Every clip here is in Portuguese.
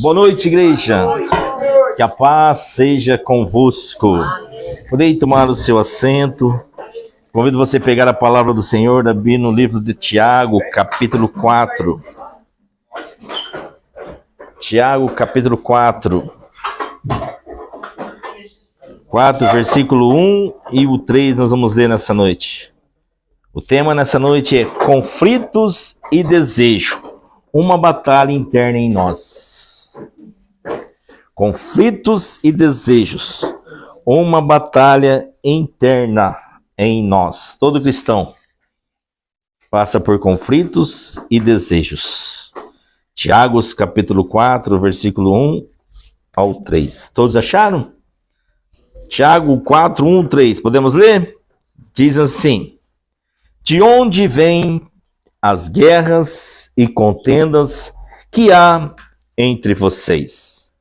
Boa noite, igreja. Que a paz seja convosco. Podem tomar o seu assento. Convido você a pegar a palavra do Senhor, abrir no livro de Tiago, capítulo 4. Tiago, capítulo 4. 4, versículo 1 e o 3 nós vamos ler nessa noite. O tema nessa noite é conflitos e desejo. Uma batalha interna em nós. Conflitos e desejos. Uma batalha interna em nós. Todo cristão passa por conflitos e desejos. Tiago, capítulo 4, versículo 1 ao 3. Todos acharam? Tiago 4, 1, 3. Podemos ler? Diz assim: de onde vêm as guerras e contendas que há entre vocês?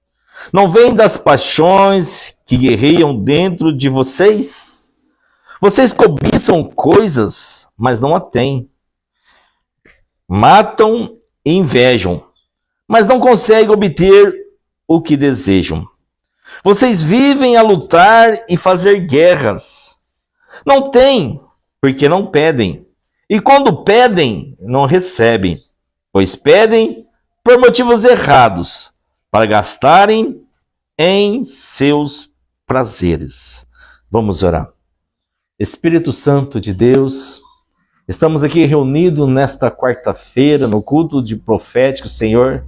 Não vêm das paixões que guerreiam dentro de vocês? Vocês cobiçam coisas, mas não a têm. Matam e invejam, mas não conseguem obter o que desejam. Vocês vivem a lutar e fazer guerras. Não têm, porque não pedem. E quando pedem, não recebem, pois pedem por motivos errados, para gastarem em seus prazeres. Vamos orar. Espírito Santo de Deus, estamos aqui reunidos nesta quarta-feira, no culto de profético, Senhor.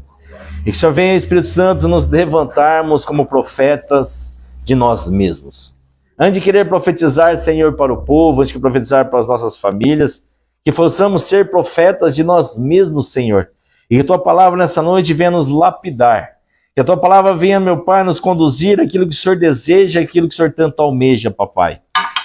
E que o Senhor venha, Espírito Santo, nos levantarmos como profetas de nós mesmos. Antes de querer profetizar, Senhor, para o povo, antes de profetizar para as nossas famílias, que possamos ser profetas de nós mesmos, Senhor. E que a Tua palavra nessa noite venha nos lapidar. Que a Tua palavra venha, meu Pai, nos conduzir aquilo que o Senhor deseja, aquilo que o Senhor tanto almeja, Papai.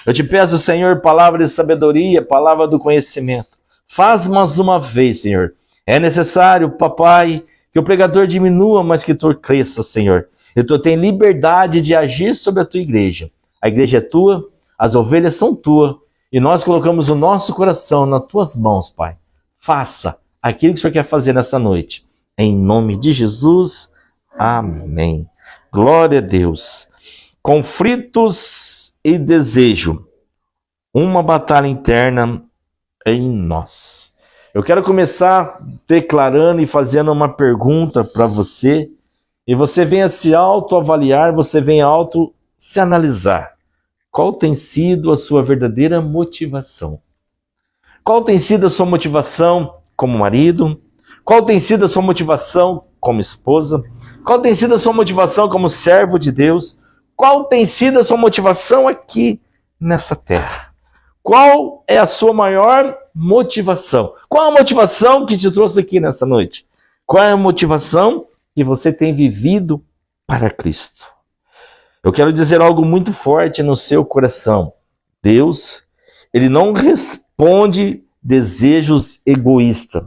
Eu te peço, Senhor, palavra de sabedoria, palavra do conhecimento. Faz mais uma vez, Senhor. É necessário, Papai, que o pregador diminua, mas que Tu cresça, Senhor. E Tu tem liberdade de agir sobre a Tua igreja. A igreja é Tua, as ovelhas são Tuas, e nós colocamos o nosso coração nas Tuas mãos, Pai. Faça aquilo que o Senhor quer fazer nessa noite. Em nome de Jesus, amém. Glória a Deus. Conflitos e desejo. Uma batalha interna em nós. Eu quero começar declarando e fazendo uma pergunta para você. E você venha se autoavaliar, você venha se analisar. Qual tem sido a sua verdadeira motivação? Qual tem sido a sua motivação como marido? Qual tem sido a sua motivação como esposa? Qual tem sido a sua motivação como servo de Deus? Qual tem sido a sua motivação aqui nessa terra? Qual é a sua maior motivação? Qual a motivação que te trouxe aqui nessa noite? Qual é a motivação que você tem vivido para Cristo? Eu quero dizer algo muito forte no seu coração. Deus, Ele não responde desejos egoístas.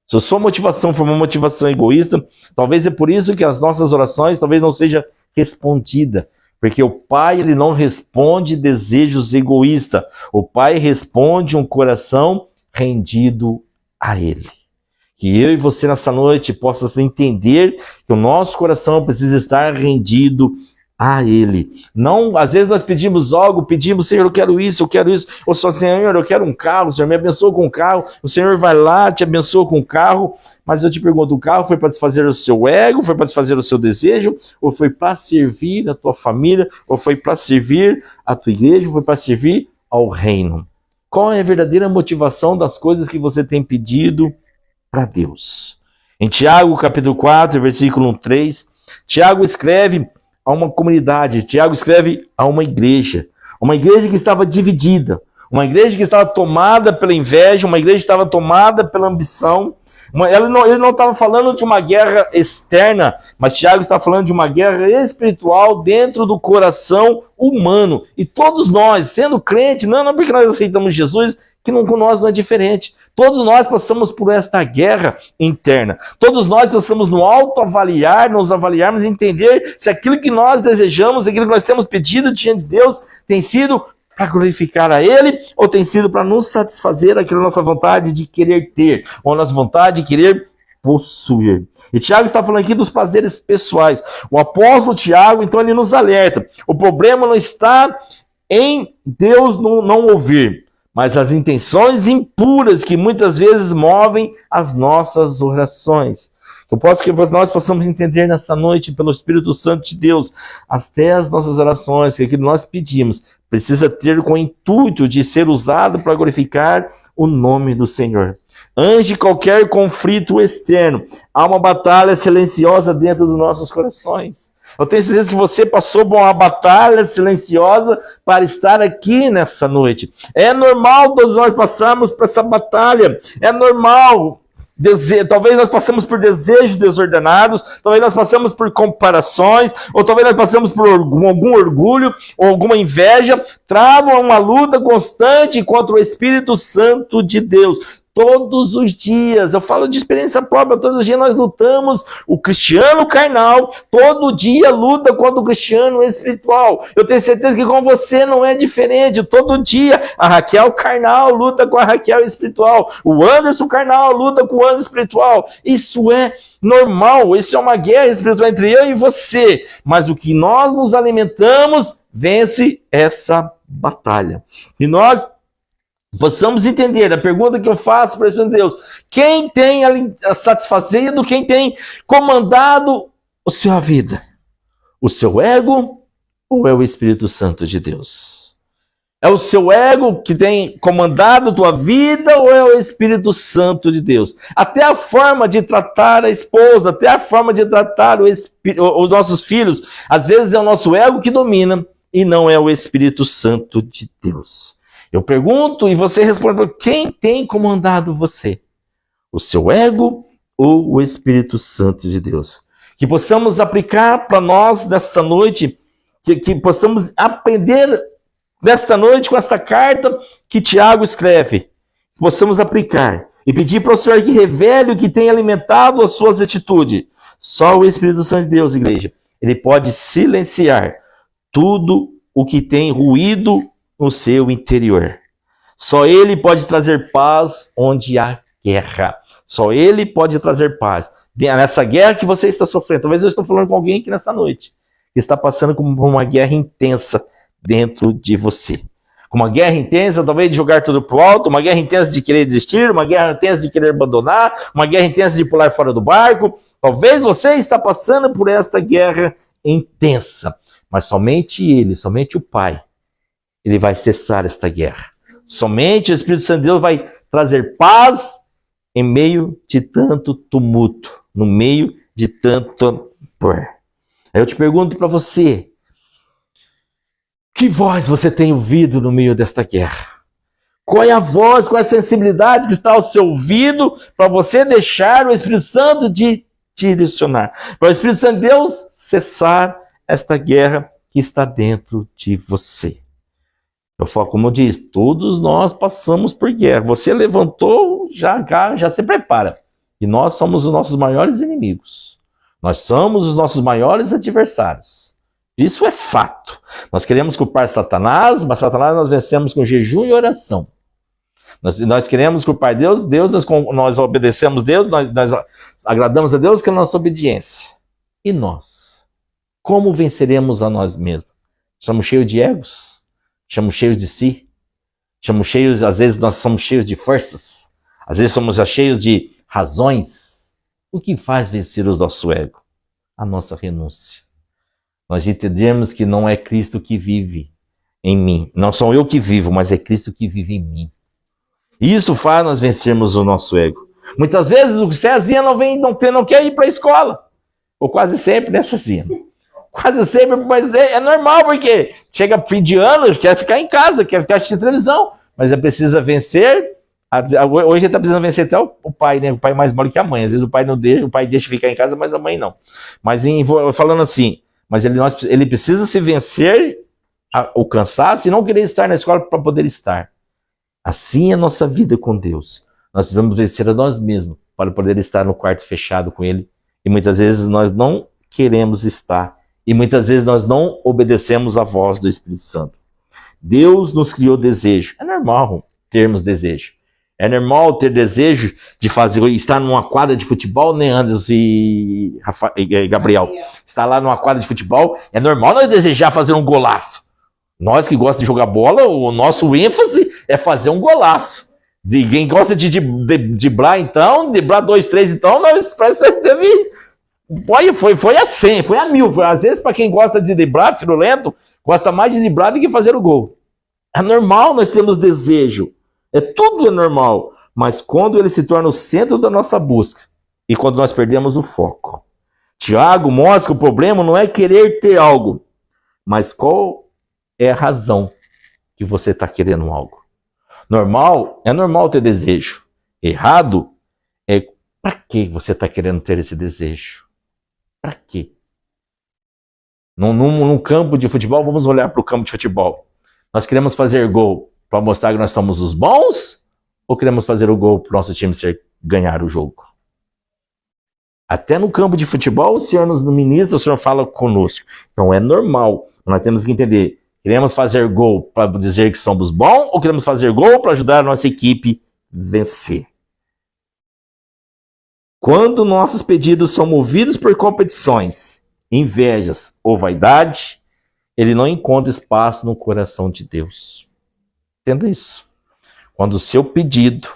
Se a sua motivação for uma motivação egoísta, talvez é por isso que as nossas orações talvez não sejam respondidas. Porque o Pai, Ele não responde desejos egoístas. O Pai responde um coração rendido a Ele. Que eu e você nessa noite possam entender que o nosso coração precisa estar rendido a Ele. Não, às vezes nós pedimos algo, Senhor, eu quero isso, ou só, Senhor, eu quero um carro, o Senhor me abençoa com um carro, o Senhor vai lá, te abençoa com um carro, mas eu te pergunto, o carro foi para desfazer o seu ego, foi para desfazer o seu desejo, ou foi para servir a tua família, ou foi para servir a tua igreja, ou foi para servir ao reino? Qual é a verdadeira motivação das coisas que você tem pedido para Deus? Em Tiago, capítulo 4, versículo 3, Tiago escreve a uma comunidade, Tiago escreve a uma igreja que estava dividida, uma igreja que estava tomada pela inveja, uma igreja que estava tomada pela ambição. Ele não estava falando de uma guerra externa, mas Tiago está falando de uma guerra espiritual dentro do coração humano. E todos nós, sendo crentes, não porque nós aceitamos Jesus, que com nós não é diferente. Todos nós passamos por esta guerra interna. Todos nós passamos no autoavaliar, nos avaliarmos e entender se aquilo que nós desejamos, aquilo que nós temos pedido diante de Deus, tem sido para glorificar a Ele ou tem sido para nos satisfazer aquela nossa vontade de querer ter, ou a nossa vontade de querer possuir. E Tiago está falando aqui dos prazeres pessoais. O apóstolo Tiago, então, ele nos alerta. O problema não está em Deus não ouvir, mas as intenções impuras que muitas vezes movem as nossas orações. Eu posso que nós possamos entender nessa noite, pelo Espírito Santo de Deus, até as nossas orações, que aquilo que nós pedimos, precisa ter com o intuito de ser usado para glorificar o nome do Senhor. Antes de qualquer conflito externo, há uma batalha silenciosa dentro dos nossos corações. Eu tenho certeza que você passou por uma batalha silenciosa para estar aqui nessa noite. É normal todos nós passarmos por essa batalha. É normal. Talvez nós passemos por desejos desordenados, talvez nós passemos por comparações, ou talvez nós passemos por algum orgulho ou alguma inveja. Travam uma luta constante contra o Espírito Santo de Deus. Todos os dias, eu falo de experiência própria, todos os dias nós lutamos. O cristiano carnal, todo dia luta contra o cristiano espiritual. Eu tenho certeza que com você não é diferente. Todo dia a Raquel carnal luta com a Raquel espiritual. O Anderson carnal luta com o Anderson espiritual. Isso é normal, isso é uma guerra espiritual entre eu e você. Mas o que nós nos alimentamos vence essa batalha. E nós possamos entender, a pergunta que eu faço para Deus: quem tem satisfazido, quem tem comandado a sua vida? O seu ego ou é o Espírito Santo de Deus? É o seu ego que tem comandado a tua vida ou é o Espírito Santo de Deus? Até a forma de tratar a esposa, até a forma de tratar os nossos filhos, às vezes é o nosso ego que domina e não é o Espírito Santo de Deus. Eu pergunto e você responde: quem tem comandado você? O seu ego ou o Espírito Santo de Deus? Que possamos aplicar para nós nesta noite, que possamos aprender nesta noite com esta carta que Tiago escreve. Que possamos aplicar e pedir para o Senhor que revele o que tem alimentado as suas atitudes. Só o Espírito Santo de Deus, igreja, ele pode silenciar tudo o que tem ruído no seu interior. Só ele pode trazer paz onde há guerra. Só ele pode trazer paz. Nessa guerra que você está sofrendo, talvez eu estou falando com alguém aqui nessa noite, que está passando por uma guerra intensa dentro de você. Uma guerra intensa, talvez, de jogar tudo pro alto, uma guerra intensa de querer desistir, uma guerra intensa de querer abandonar, uma guerra intensa de pular fora do barco. Talvez você está passando por esta guerra intensa, mas somente ele, somente o Pai, ele vai cessar esta guerra. Somente o Espírito Santo de Deus vai trazer paz em meio de tanto tumulto, no meio de tanto dor. Aí eu te pergunto para você: que voz você tem ouvido no meio desta guerra? Qual é a voz, qual é a sensibilidade que está ao seu ouvido para você deixar o Espírito Santo de direcionar? Para o Espírito Santo de Deus cessar esta guerra que está dentro de você. Eu falo, como eu disse, todos nós passamos por guerra. Você levantou, já se prepara. E nós somos os nossos maiores inimigos. Nós somos os nossos maiores adversários. Isso é fato. Nós queremos culpar Satanás, mas Satanás nós vencemos com jejum e oração. Nós queremos culpar Deus, nós obedecemos Deus, nós agradamos a Deus com a nossa obediência. E nós? Como venceremos a nós mesmos? Somos cheios de egos? Somos cheios de si? Às vezes nós somos cheios de forças? Às vezes somos cheios de razões? O que faz vencer o nosso ego? A nossa renúncia. Nós entendemos que não é Cristo que vive em mim. Não sou eu que vivo, mas é Cristo que vive em mim. Isso faz nós vencermos o nosso ego. Muitas vezes o Cezinha não quer ir para a escola. Ou quase sempre, né, Cezinha? Quase sempre, mas é normal, porque chega fim de ano, quer ficar em casa, quer ficar assistindo televisão, mas precisa vencer. Hoje ele está precisando vencer até o pai, né? O pai é mais mole que a mãe. Às vezes o pai não deixa, o pai deixa ficar em casa, mas a mãe não. Mas falando assim, mas ele precisa se vencer o cansaço e não querer estar na escola para poder estar. Assim é a nossa vida com Deus. Nós precisamos vencer a nós mesmos para poder estar no quarto fechado com Ele. E muitas vezes nós não queremos estar. E muitas vezes nós não obedecemos a voz do Espírito Santo. Deus nos criou desejo. É normal termos desejo. É normal ter desejo de estar numa quadra de futebol, né, Anderson e Gabriel? Estar lá numa quadra de futebol, é normal nós desejar fazer um golaço. Nós que gostamos de jogar bola, o nosso ênfase é fazer um golaço. Quem gosta de driblar, então, driblar 2, 3, então, nós parece que teve. Foi a 100, foi a 1000. Às vezes, para quem gosta de driblar, firulento, gosta mais de driblar do que fazer o gol. É normal nós termos desejo. Tudo é normal. Mas quando ele se torna o centro da nossa busca e quando nós perdemos o foco. Tiago mostra que o problema não é querer ter algo, mas qual é a razão que você está querendo algo. É normal ter desejo. Errado é para que você está querendo ter esse desejo? Para quê? Num campo de futebol, vamos olhar para o campo de futebol. Nós queremos fazer gol para mostrar que nós somos os bons? Ou queremos fazer o gol para o nosso time ganhar o jogo? Até no campo de futebol, o Senhor nos ministra, o Senhor fala conosco. Então é normal. Nós temos que entender. Queremos fazer gol para dizer que somos bons ou queremos fazer gol para ajudar a nossa equipe a vencer? Quando nossos pedidos são movidos por competições, invejas ou vaidade, ele não encontra espaço no coração de Deus. Entenda isso. Quando o seu pedido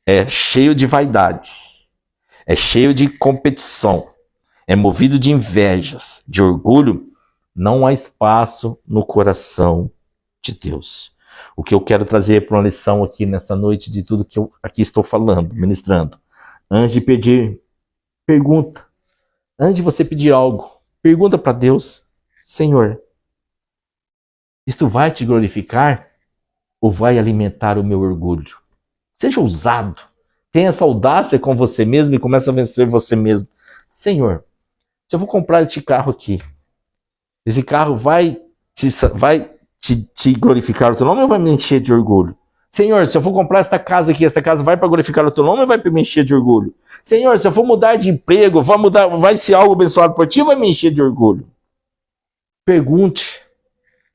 é cheio de vaidade, é cheio de competição, é movido de invejas, de orgulho, não há espaço no coração de Deus. O que eu quero trazer para uma lição aqui nessa noite de tudo que eu aqui estou falando, ministrando. Antes de pedir, pergunta. Antes de você pedir algo, pergunta para Deus: Senhor, isto vai te glorificar ou vai alimentar o meu orgulho? Seja ousado. Tenha essa audácia com você mesmo e comece a vencer você mesmo. Senhor, se eu vou comprar este carro aqui, esse carro vai te glorificar o teu nome ou vai me encher de orgulho? Senhor, se eu for comprar esta casa aqui, esta casa vai para glorificar o teu nome ou vai me encher de orgulho? Senhor, se eu for mudar de emprego, vai ser algo abençoado por ti ou vai me encher de orgulho? Pergunte.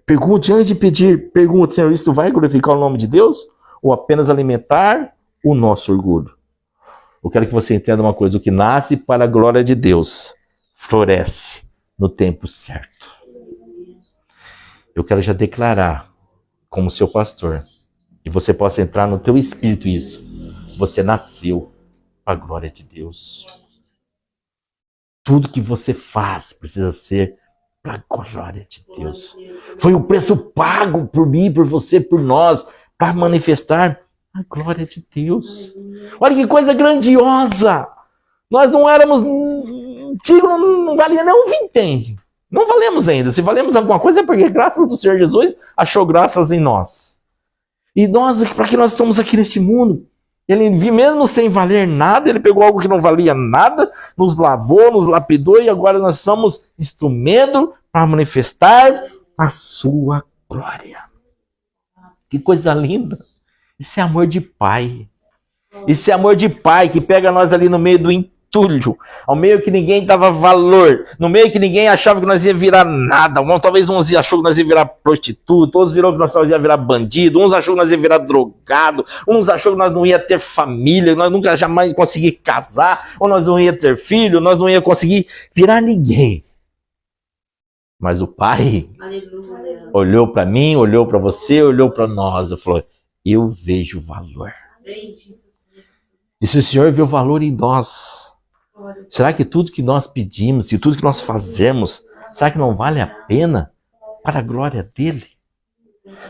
Pergunte antes de pedir. Pergunte, Senhor, isto vai glorificar o nome de Deus ou apenas alimentar o nosso orgulho? Eu quero que você entenda uma coisa. O que nasce para a glória de Deus floresce no tempo certo. Eu quero já declarar como seu pastor, e você possa entrar no teu espírito isso. Você nasceu para a glória de Deus. Tudo que você faz precisa ser para a glória de Deus. Foi o preço pago por mim, por você, por nós, para manifestar a glória de Deus. Olha que coisa grandiosa! Nós não éramos... Tiro não valia nem um vintém. Não valemos ainda. Se valemos alguma coisa é porque graças do Senhor Jesus achou graças em nós. E nós, para que nós estamos aqui neste mundo? Ele, mesmo sem valer nada, ele pegou algo que não valia nada, nos lavou, nos lapidou e agora nós somos instrumento para manifestar a sua glória. Que coisa linda! Isso é amor de pai. Isso é amor de pai que pega nós ali no meio do entulho, ao meio que ninguém dava valor, no meio que ninguém achava que nós ia virar nada. Talvez uns achou que nós ia virar prostituta, outros virou que nós ia virar bandido, uns achou que nós ia virar drogado, uns achou que nós não ia ter família, nós nunca jamais conseguir casar, ou nós não ia ter filho, nós não ia conseguir virar ninguém. Mas o pai olhou para mim, olhou para você, olhou para nós e falou: eu vejo valor. E se o Senhor vê o valor em nós, será que tudo que nós pedimos e tudo que nós fazemos, será que não vale a pena para a glória dele?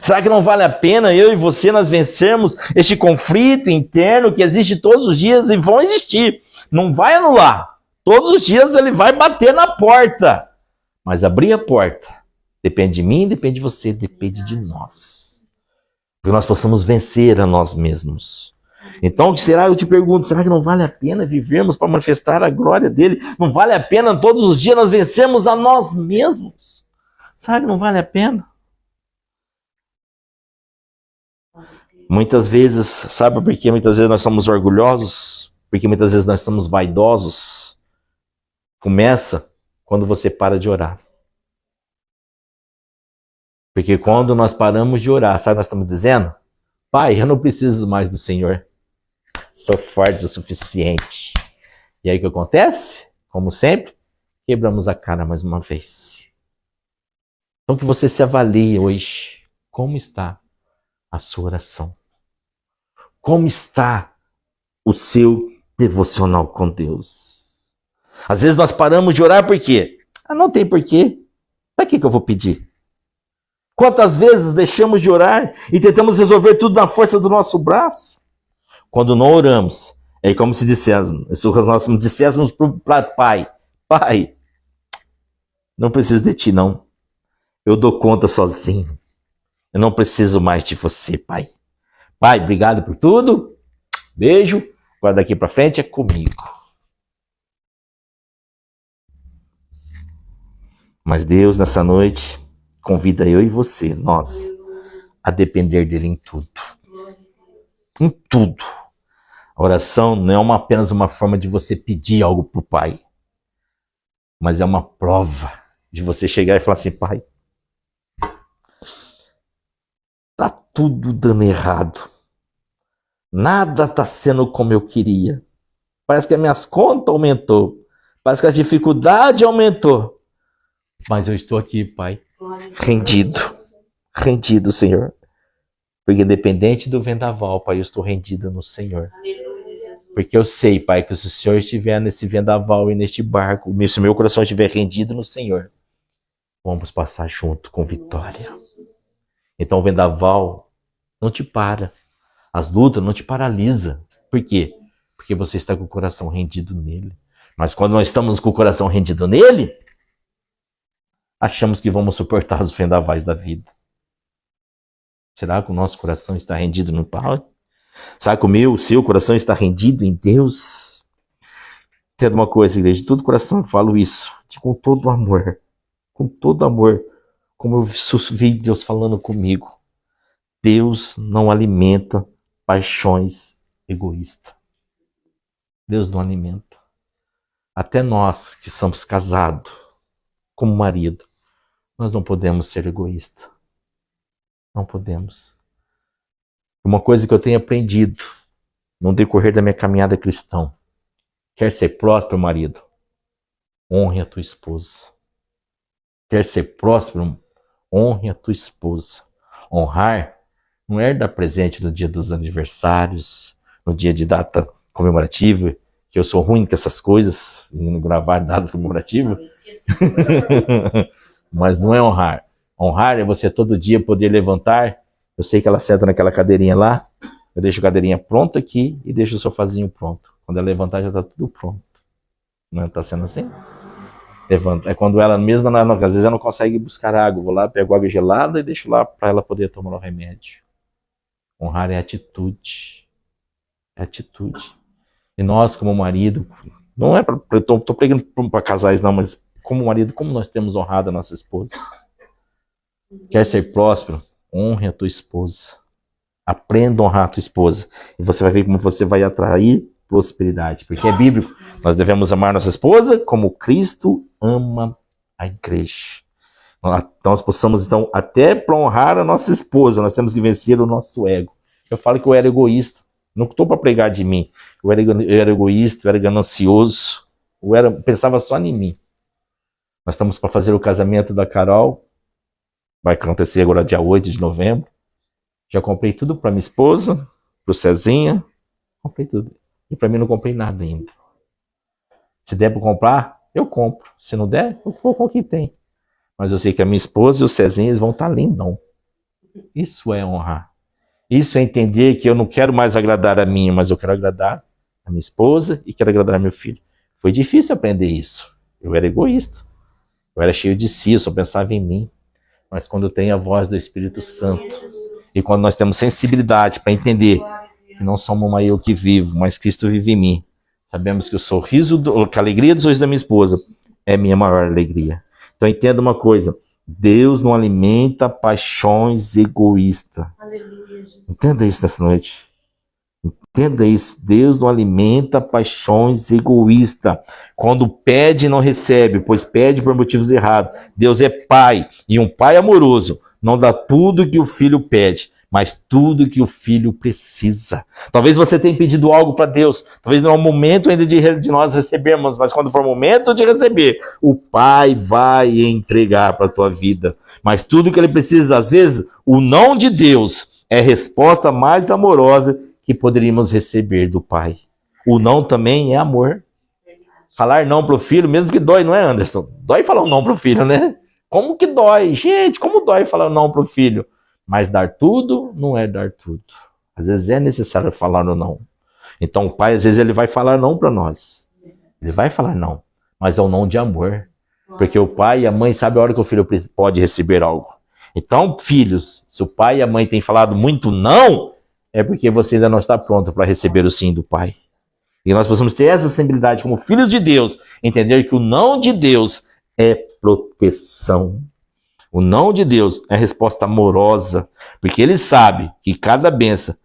Será que não vale a pena eu e você nós vencermos este conflito interno que existe todos os dias e vão existir? Não vai anular. Todos os dias ele vai bater na porta. Mas abrir a porta depende de mim, depende de você, depende de nós. Para que nós possamos vencer a nós mesmos. Então, eu te pergunto, será que não vale a pena vivermos para manifestar a glória dele? Não vale a pena todos os dias nós vencermos a nós mesmos? Será que não vale a pena? Muitas vezes, sabe por que muitas vezes nós somos orgulhosos? Porque muitas vezes nós somos vaidosos. Começa quando você para de orar. Porque quando nós paramos de orar, sabe o que nós estamos dizendo? Pai, eu não preciso mais do Senhor. sou forte o suficiente. E aí o que acontece? Como sempre, quebramos a cara mais uma vez. Então que você se avalie hoje. Como está a sua oração? Como está o seu devocional com Deus? Às vezes nós paramos de orar por quê? Não tem porquê. Para que eu vou pedir? Quantas vezes deixamos de orar e tentamos resolver tudo na força do nosso braço? Quando não oramos, é como se disséssemos para Pai, Pai, não preciso de ti não, eu dou conta sozinho, eu não preciso mais de você, Pai. Pai, obrigado por tudo, beijo, agora daqui para frente é comigo. Mas Deus nessa noite convida eu e você, nós, a depender dele em tudo. Em tudo. A oração não é apenas uma forma de você pedir algo para o Pai, mas é uma prova de você chegar e falar assim, Pai, tá tudo dando errado. Nada está sendo como eu queria. Parece que as minhas contas aumentou. Parece que a dificuldade aumentou. Mas eu estou aqui, Pai, rendido, Senhor. Porque independente do vendaval, Pai, eu estou rendido no Senhor. Porque eu sei, Pai, que se o Senhor estiver nesse vendaval e neste barco, se meu coração estiver rendido no Senhor, vamos passar junto com vitória. Então o vendaval não te para. As lutas não te paralisam. Por quê? Porque você está com o coração rendido nele. Mas quando nós estamos com o coração rendido nele, achamos que vamos suportar os vendavais da vida. Será que o nosso coração está rendido no Pai? Será que o seu coração está rendido em Deus? Entenda uma coisa, igreja, de todo coração eu falo isso, com todo amor, como eu vi Deus falando comigo. Deus não alimenta paixões egoístas. Deus não alimenta. Até nós que somos casados, como marido, nós não podemos ser egoístas. Não podemos. Uma coisa que eu tenho aprendido no decorrer da minha caminhada cristã: quer ser próspero, marido? Honre a tua esposa. Quer ser próspero? Honre a tua esposa. Honrar não é dar presente no dia dos aniversários, no dia de data comemorativa, que eu sou ruim com essas coisas, em gravar datas comemorativas. Mas não é honrar. Honrar é você todo dia poder levantar. Eu sei que ela senta naquela cadeirinha lá, eu deixo a cadeirinha pronta aqui e deixo o sofazinho pronto. Quando ela levantar já está tudo pronto. Não está sendo assim? Levanta. É quando ela mesma, às vezes ela não consegue buscar água. Vou lá, pego água gelada e deixo lá para ela poder tomar o remédio. Honrar é atitude. É atitude. E nós, como marido, não é para... Eu estou pregando para casais não, mas como marido, como nós temos honrado a nossa esposa? Quer ser próspero? Honre a tua esposa. Aprenda a honrar a tua esposa. E você vai ver como você vai atrair prosperidade. Porque é bíblico. Nós devemos amar nossa esposa como Cristo ama a igreja. Então nós possamos, então, até para honrar a nossa esposa, nós temos que vencer o nosso ego. Eu falo que eu era egoísta. Não estou para pregar de mim. Eu era egoísta, eu era ganancioso. Pensava só em mim. Nós estamos para fazer o casamento da Carol. Vai acontecer agora dia 8 de novembro. Já comprei tudo para minha esposa, para o Cezinha. Comprei tudo. E para mim não comprei nada ainda. Se der para comprar, eu compro. Se não der, eu vou com o que tem. Mas eu sei que a minha esposa e o Cezinha eles vão estar lindão. Isso é honrar. Isso é entender que eu não quero mais agradar a mim, mas eu quero agradar a minha esposa e quero agradar meu filho. Foi difícil aprender isso. Eu era egoísta. Eu era cheio de si, eu só pensava em mim. Mas quando eu tenho a voz do Espírito Santo e quando nós temos sensibilidade para entender que não somos eu que vivo, mas Cristo vive em mim, sabemos que o sorriso, que a alegria dos olhos da minha esposa é minha maior alegria. Então entenda uma coisa, Deus não alimenta paixões egoístas. Entenda isso nessa noite. Entenda isso, Deus não alimenta paixões egoístas. Quando pede, não recebe, pois pede por motivos errados. Deus é pai, e um pai amoroso não dá tudo que o filho pede, mas tudo que o filho precisa. Talvez você tenha pedido algo para Deus, talvez não é o momento ainda de nós recebermos, mas quando for o momento de receber, o Pai vai entregar para a tua vida. Mas tudo que ele precisa, às vezes, o não de Deus é a resposta mais amorosa que poderíamos receber do Pai. O não também é amor. Falar não para o filho, mesmo que dói, não é, Anderson? Dói falar um não para o filho, né? Como que dói? Gente, como dói falar um não para o filho? Mas dar tudo não é dar tudo. Às vezes é necessário falar no não. Então o pai, às vezes, ele vai falar não para nós. Ele vai falar não, mas é um não de amor. Porque o pai e a mãe sabem a hora que o filho pode receber algo. Então, filhos, se o pai e a mãe têm falado muito não, é porque você ainda não está pronto para receber o sim do pai. E nós possamos ter essa sensibilidade como filhos de Deus, entender que o não de Deus é proteção. O não de Deus é resposta amorosa, porque ele sabe que cada bênção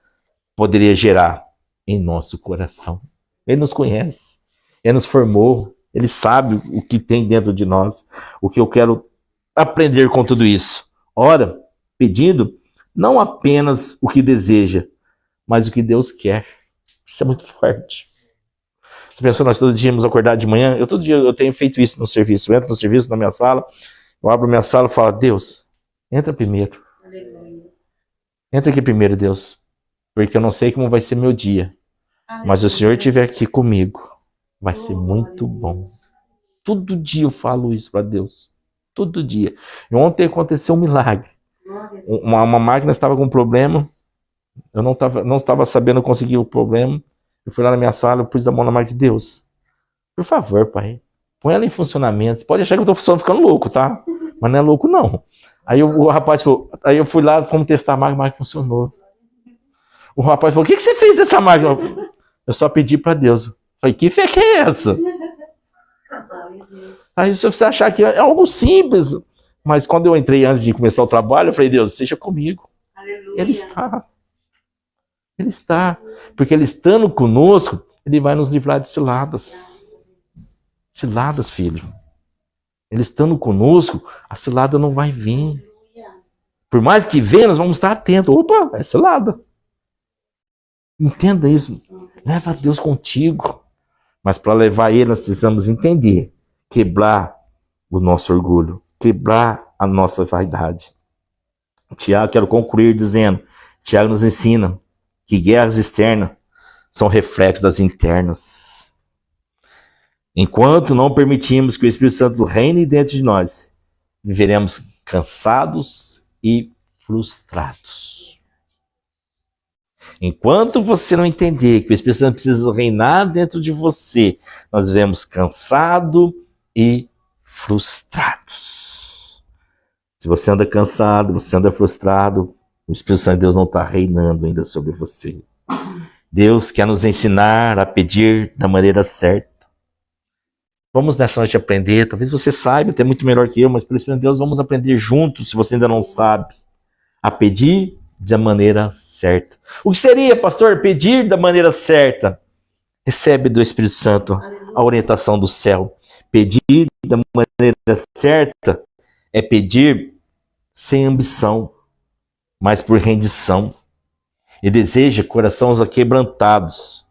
poderia gerar em nosso coração. Ele nos conhece, ele nos formou, ele sabe o que tem dentro de nós, o que eu quero aprender com tudo isso. Ora, pedindo não apenas o que deseja, mas o que Deus quer. Isso é muito forte. Você pensou, nós todo dia íamos acordar de manhã? Todo dia eu tenho feito isso no serviço. Eu entro no serviço, na minha sala, eu abro minha sala e falo, Deus, entra primeiro. Entra aqui primeiro, Deus. Porque eu não sei como vai ser meu dia. Mas se o Senhor estiver aqui comigo, vai ser muito bom. Todo dia eu falo isso para Deus. Todo dia. E ontem aconteceu um milagre. Uma máquina estava com um problema. Eu não estava sabendo conseguir o problema. Eu fui lá na minha sala, eu pus a mão na máquina de Deus. Por favor, pai, põe ela em funcionamento. Você pode achar que eu estou ficando louco, tá? Mas não é louco, não. Aí o rapaz falou, aí eu fui lá, fomos testar a máquina funcionou. O rapaz falou, o que você fez dessa máquina? Eu só pedi para Deus. Eu falei, que fé que é essa? Aí se você achar que é algo simples, mas quando eu entrei antes de começar o trabalho, eu falei, Deus, seja comigo. Aleluia. Ele está. Ele está. Porque ele estando conosco, ele vai nos livrar de ciladas. Ciladas, filho. Ele estando conosco, a cilada não vai vir. Por mais que venha, nós vamos estar atentos. Opa, é cilada. Entenda isso. Leva Deus contigo. Mas para levar ele, nós precisamos entender. Quebrar o nosso orgulho. Quebrar a nossa vaidade. Tiago, quero concluir dizendo. Tiago nos ensina que guerras externas são reflexos das internas. Enquanto não permitimos que o Espírito Santo reine dentro de nós, viveremos cansados e frustrados. Enquanto você não entender que o Espírito Santo precisa reinar dentro de você, nós vivemos cansados e frustrados. Se você anda cansado, você anda frustrado, o Espírito Santo de Deus não está reinando ainda sobre você. Deus quer nos ensinar a pedir da maneira certa. Vamos nessa noite aprender. Talvez você saiba, até muito melhor que eu, mas pelo Espírito de Deus vamos aprender juntos, se você ainda não sabe, a pedir da maneira certa. O que seria, pastor, pedir da maneira certa? Recebe do Espírito Santo a orientação do céu. Pedir da maneira certa é pedir sem ambição, mas por rendição. E deseja corações aquebrantados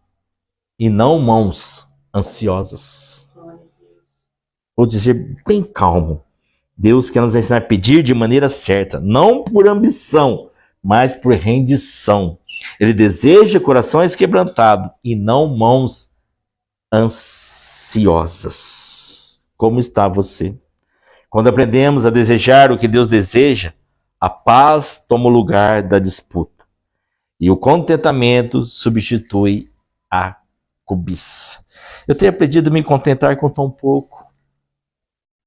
e não mãos ansiosas. Vou dizer bem calmo. Deus quer nos ensinar a pedir de maneira certa, não por ambição, mas por rendição. Ele deseja corações quebrantados e não mãos ansiosas. Como está você? Quando aprendemos a desejar o que Deus deseja, a paz toma o lugar da disputa. E o contentamento substitui a cobiça. Eu tenho aprendido a me contentar com tão pouco.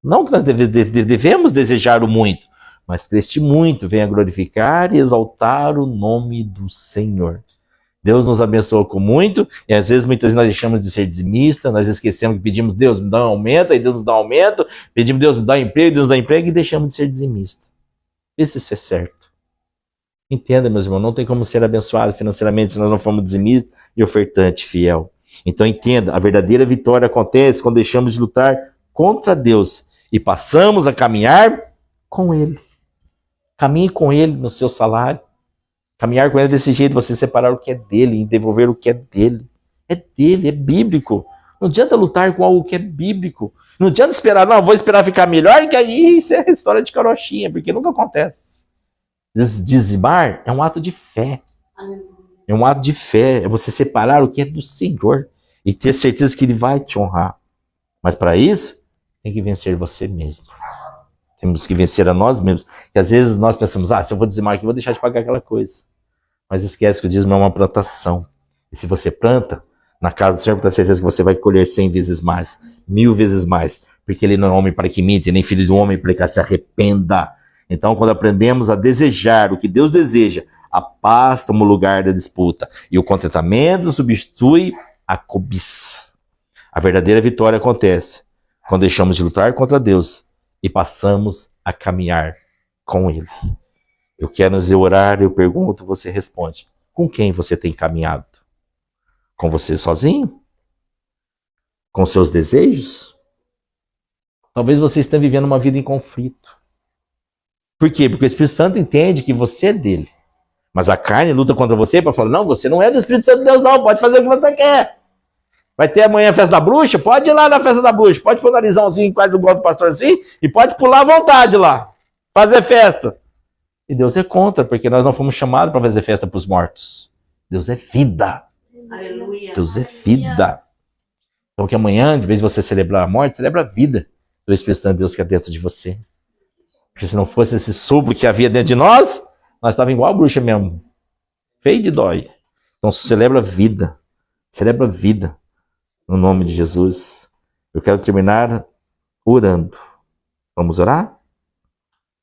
Não que nós devemos desejar o muito, mas que este muito venha glorificar e exaltar o nome do Senhor. Deus nos abençoou com muito, e às vezes, muitas vezes nós deixamos de ser dizimistas, nós esquecemos que pedimos, Deus me dá um aumento, aí Deus nos dá um aumento, pedimos, Deus me dá um emprego, Deus nos dá emprego, e deixamos de ser dizimistas. Vê se isso é certo. Entenda, meus irmãos, não tem como ser abençoado financeiramente se nós não formos dizimistas e ofertante fiel. Então entenda, a verdadeira vitória acontece quando deixamos de lutar contra Deus e passamos a caminhar com Ele. Caminhe com Ele no seu salário. Caminhar com ele desse jeito, você separar o que é dele e devolver o que é dele. É dele, é bíblico. Não adianta lutar com algo que é bíblico. Não adianta esperar, não, vou esperar ficar melhor, que aí isso é história de carochinha, porque nunca acontece. Dizimar é um ato de fé. É um ato de fé, é você separar o que é do Senhor e ter certeza que ele vai te honrar. Mas para isso, tem que vencer você mesmo. Temos que vencer a nós mesmos. Que às vezes nós pensamos, se eu vou dizimar aqui, eu vou deixar de pagar aquela coisa. Mas esquece que o dízimo é uma plantação. E se você planta, na casa do Senhor, tenha certeza que você vai colher 100 vezes mais, 1000 vezes mais. Porque ele não é homem para que minta, nem filho do homem para que se arrependa. Então, quando aprendemos a desejar o que Deus deseja, a paz toma o lugar da disputa. E o contentamento substitui a cobiça. A verdadeira vitória acontece quando deixamos de lutar contra Deus e passamos a caminhar com Ele. Eu quero nos orar, eu pergunto, você responde. Com quem você tem caminhado? Com você sozinho? Com seus desejos? Talvez você esteja vivendo uma vida em conflito. Por quê? Porque o Espírito Santo entende que você é dele. Mas a carne luta contra você para falar, não, você não é do Espírito Santo de Deus não, pode fazer o que você quer. Vai ter amanhã a festa da bruxa? Pode ir lá na festa da bruxa. Pode pôr o narizãozinho, quase igual do pastorzinho, e pode pular à vontade lá. Fazer festa. E Deus é contra, porque nós não fomos chamados para fazer festa para os mortos. Deus é vida. Aleluia. Deus é vida. Então que amanhã, de vez de você celebrar a morte, celebra a vida do Espírito Santo de Deus que é dentro de você. Porque se não fosse esse sopro que havia dentro de nós estávamos igual a bruxa mesmo. Feio de dói. Então celebra a vida. Celebra a vida. No nome de Jesus. Eu quero terminar orando. Vamos orar?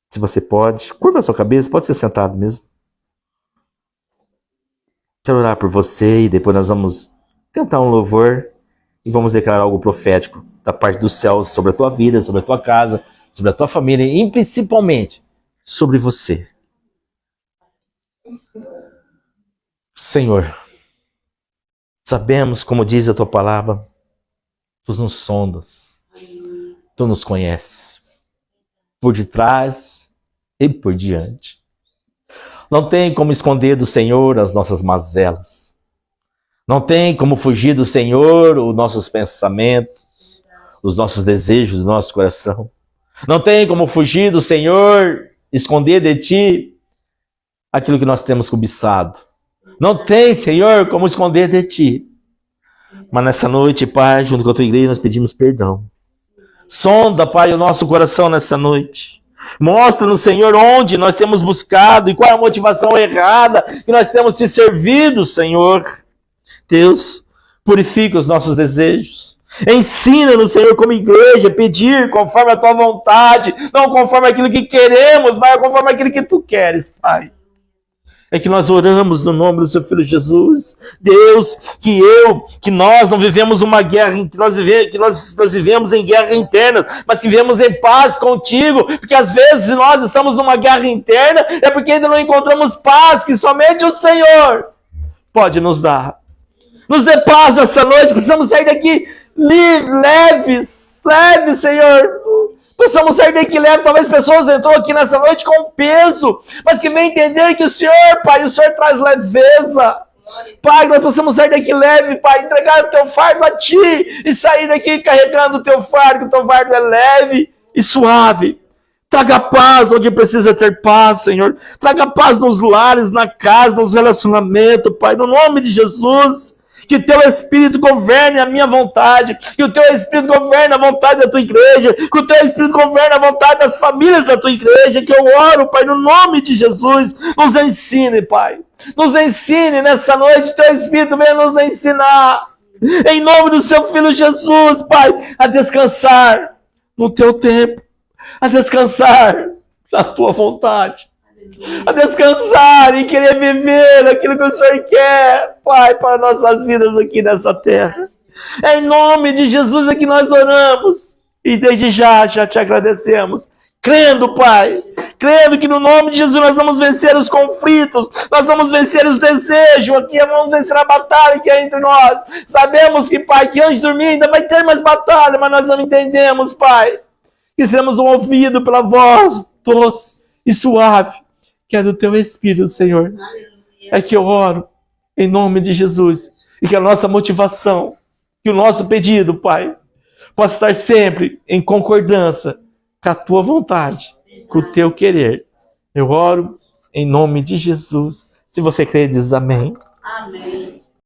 Se você pode, curva a sua cabeça, pode ser sentado mesmo. Quero orar por você e depois nós vamos cantar um louvor e vamos declarar algo profético da parte dos céus sobre a tua vida, sobre a tua casa, sobre a tua família e principalmente sobre você. Senhor, sabemos, como diz a tua palavra, tu nos sondas, tu nos conheces, por detrás e por diante. Não tem como esconder do Senhor as nossas mazelas. Não tem como fugir do Senhor os nossos pensamentos, os nossos desejos do nosso coração. Não tem como fugir do Senhor, esconder de ti aquilo que nós temos cobiçado. Não tem, Senhor, como esconder de ti. Mas nessa noite, Pai, junto com a tua igreja, nós pedimos perdão. Sonda, Pai, o nosso coração nessa noite. Mostra-nos, Senhor, onde nós temos buscado e qual é a motivação errada que nós temos te servido, Senhor. Deus, purifica os nossos desejos. Ensina-nos, Senhor, como igreja, pedir conforme a tua vontade, não conforme aquilo que queremos, mas conforme aquilo que tu queres, Pai. É que nós oramos no nome do seu Filho Jesus. Deus, que nós não vivemos uma guerra, que nós vivemos em guerra interna, mas que vivemos em paz contigo, porque às vezes nós estamos numa guerra interna, é porque ainda não encontramos paz, que somente o Senhor pode nos dar. Nos dê paz nessa noite, precisamos sair daqui leves, Senhor. Precisamos sair daqui leve. Talvez pessoas entrou aqui nessa noite com peso, mas que vem entender que o Senhor, Pai, o Senhor traz leveza. Pai, nós precisamos sair daqui leve, Pai, entregar o teu fardo a ti e sair daqui carregando o teu fardo, que o teu fardo é leve e suave. Traga paz onde precisa ter paz, Senhor. Traga paz nos lares, na casa, nos relacionamentos, Pai, no nome de Jesus. Que teu Espírito governe a minha vontade, que o teu Espírito governe a vontade da tua igreja, que o teu Espírito governe a vontade das famílias da tua igreja, que eu oro, Pai, no nome de Jesus. Nos ensine, Pai. Nos ensine nessa noite, teu Espírito venha nos ensinar. Em nome do seu Filho Jesus, Pai, a descansar no teu tempo, a descansar na tua vontade. A descansar e querer viver aquilo que o Senhor quer, Pai, para nossas vidas aqui nessa terra. É em nome de Jesus é que nós oramos e desde já te agradecemos. Crendo, Pai, crendo que no nome de Jesus nós vamos vencer os conflitos, nós vamos vencer os desejos, aqui vamos vencer a batalha que é entre nós. Sabemos que, Pai, que antes de dormir ainda vai ter mais batalha, mas nós não entendemos, Pai, que seremos um ouvido pela voz doce e suave, que é do teu Espírito, Senhor. é que eu oro em nome de Jesus. E que a nossa motivação, que o nosso pedido, Pai, possa estar sempre em concordância com a tua vontade, com o teu querer. Eu oro em nome de Jesus. Se você crê, diz amém.